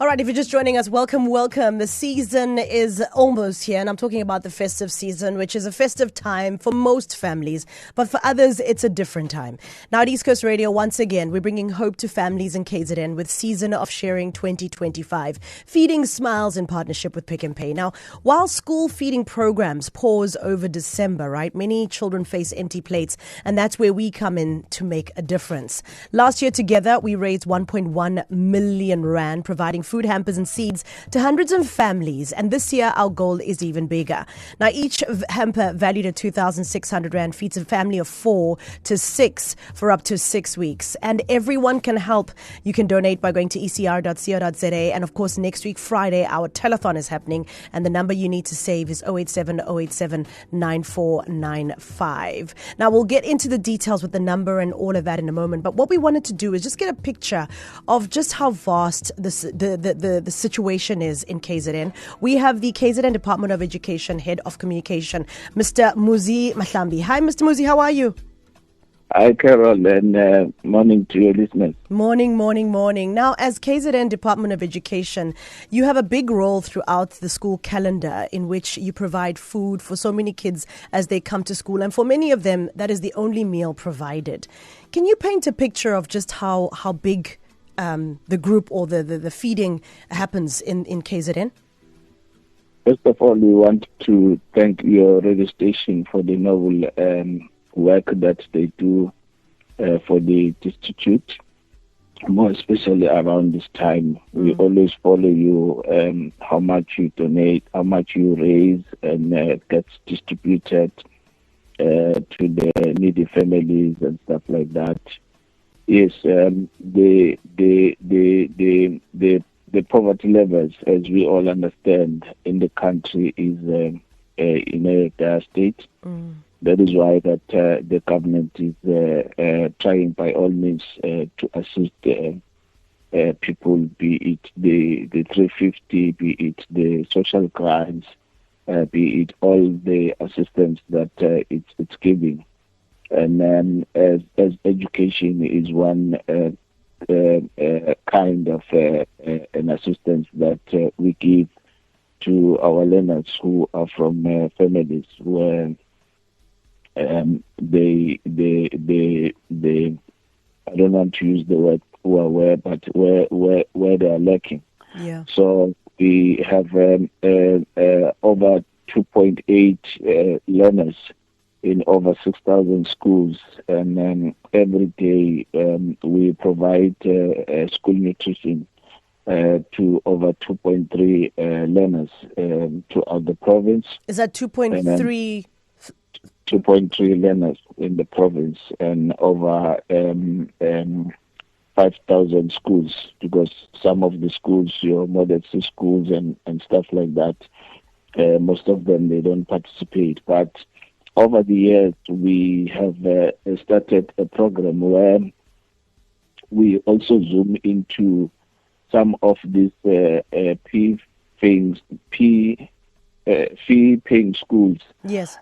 right, if you're just joining us, welcome. The season is almost here, and I'm talking about the festive season, which is a festive time for most families, but for others, it's a different time. Now at East Coast Radio, once again, we're bringing hope to families in KZN with Season of Sharing 2025, feeding smiles in partnership with Pick and Pay. Now, while school feeding programs pause over December, right, many children face empty plates, and that's where we come in to make a difference. Last year together, we raised 1.1 million rand, providing food hampers and seeds to hundreds of families. And this year, our goal is even bigger. Now, each hamper valued at 2,600 rand feeds a family of 4 to 6 for up to 6 weeks. And everyone can help. You can donate by going to ecr.co.za. And of course, next week, Friday, our telethon is happening. And the number you need to save is 087 087 9495. Now, we'll get into the details with the number and all of that in a moment. But what we wanted to do is just get a picture of just how vast the situation is in KZN. We have the KZN Department of Education Head of Communication, Mr. Muzi Mahlambi. Hi, Mr. Muzi, how are you? Hi, Carol, and morning to your listeners. Morning. Now, as KZN Department of Education, you have a big role throughout the school calendar in which you provide food for so many kids as they come to school. And for many of them, that is the only meal provided. Can you paint a picture of just how big the group or the feeding happens in KZN? First of all, we want to thank your radio station for the novel work that they do for the Institute, more especially around this time. We always follow you, how much you donate, how much you raise, and gets distributed to the needy families and stuff like that. Yes, the poverty levels, as we all understand, in the country is in a dire state. That is why that the government is trying by all means to assist people, be it the 350, be it the social grants, be it all the assistance that it's giving. And as education is one kind of an assistance that we give to our learners who are from families where they I don't want to use the word who are where, but where they are lacking. Yeah. So we have over 2.8 learners in over 6,000 schools, and every day we provide school nutrition to over 2.3 learners throughout the province. Is that 2.3? 2.3 learners in the province, and over 5,000 schools, because some of the schools, your modern schools and stuff like that, most of them, they don't participate. But over the years, we have started a program where we also zoom into some of these fee-paying schools. Yes.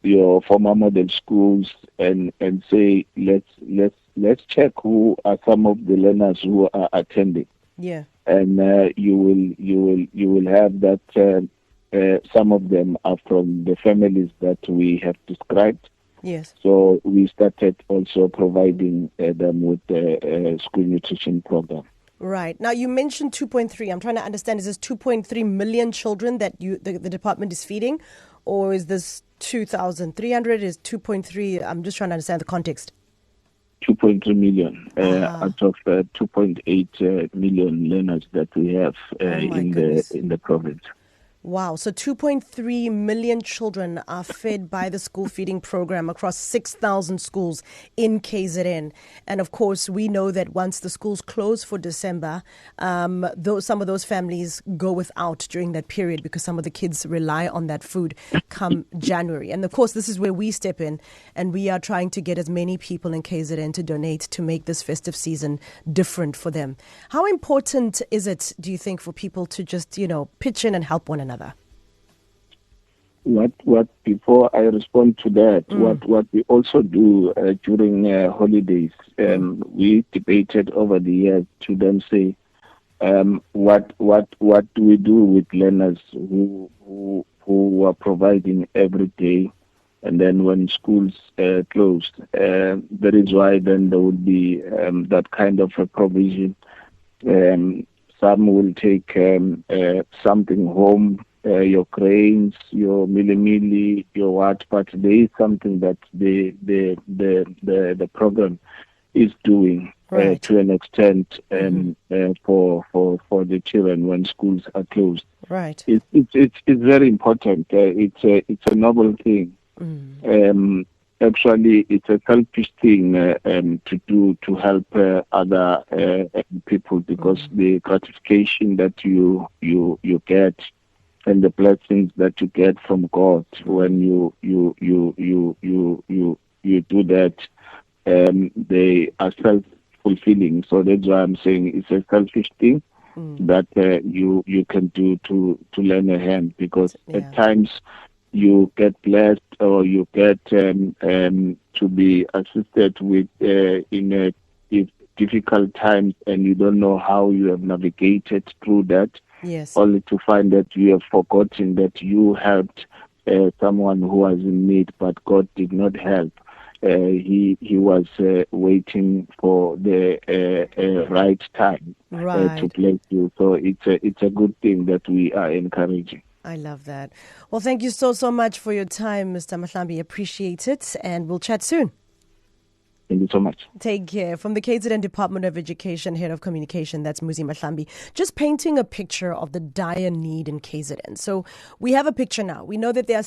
Your former model schools, and say let's check who are some of the learners who are attending. Yeah. And you will have that. Some of them are from the families that we have described. Yes. So we started also providing them with the school nutrition program. Right. Now, you mentioned 2.3. I'm trying to understand, is this 2.3 million children that the department is feeding? Or is this 2,300? Is 2.3? I'm just trying to understand the context. 2.3 million out of 2.8 million learners that we have in the province. Wow. So 2.3 million children are fed by the school feeding program across 6,000 schools in KZN. And of course, we know that once the schools close for December, some of those families go without during that period because some of the kids rely on that food come January. And of course, this is where we step in, and we are trying to get as many people in KZN to donate to make this festive season different for them. How important is it, do you think, for people to just, pitch in and help one another? What before I respond to that, what we also do during holidays, we debated over the years to then say, What do we do with learners who are providing every day, and then when schools closed, that is why then there would be that kind of a provision. Some will take something home, your grains, your milli, your what, but there is something that the program is doing to an extent for the children when schools are closed. Right. It's very important. It's a noble thing. Actually, it's a selfish thing to do to help other people, because the gratification that you get and the blessings that you get from God when you do that, they are self-fulfilling. So that's why I'm saying it's a selfish thing that you can do to lend a hand, because at times you get blessed or you get to be assisted with in difficult times, and you don't know how you have navigated through that. Yes. Only to find that you have forgotten that you helped someone who was in need, but God did not help. He was waiting for the right time to bless you. So it's a good thing that we are encouraging. I love that. Well, thank you so much for your time, Mr. Mahlambi. Appreciate it, and we'll chat soon. Thank you so much. Take care. From the KZN Department of Education, Head of Communication, that's Muzi Mahlambi, just painting a picture of the dire need in KZN. So we have a picture now. We know that there are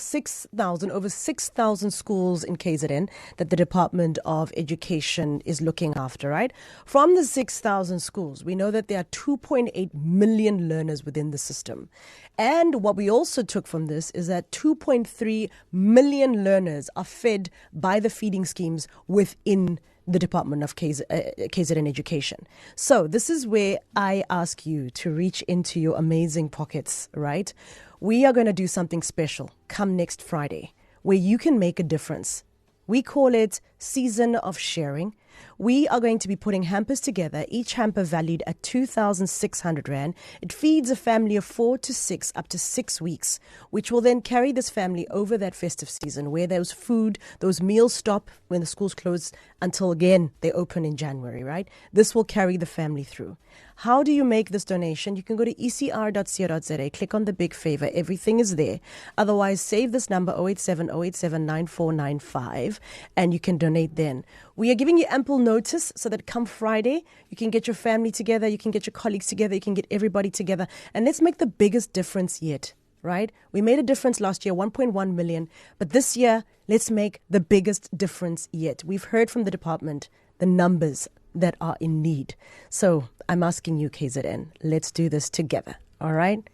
over 6,000 schools in KZN that the Department of Education is looking after, right? From the 6,000 schools, we know that there are 2.8 million learners within the system. And what we also took from this is that 2.3 million learners are fed by the feeding schemes within the Department of KZN Education. So this is where I ask you to reach into your amazing pockets, right? We are going to do something special come next Friday where you can make a difference. We call it Season of Sharing. We are going to be putting hampers together, each hamper valued at 2,600 Rand. It feeds a family of 4 to 6 up to 6 weeks, which will then carry this family over that festive season where those food, those meals stop when the schools close until again they open in January, right? This will carry the family through. How do you make this donation? You can go to ecr.co.za, click on the big favor. Everything is there. Otherwise, save this number 087-087-9495 and you can donate then. We are giving you ample notice so that come Friday, you can get your family together, you can get your colleagues together, you can get everybody together. And let's make the biggest difference yet, right? We made a difference last year, 1.1 million. But this year, let's make the biggest difference yet. We've heard from the department the numbers that are in need. So I'm asking you, KZN, let's do this together. All right?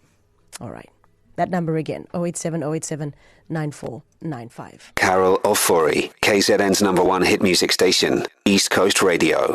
All right. That number again, 087-087-9495. Carol Ofori, KZN's #1 hit music station, East Coast Radio.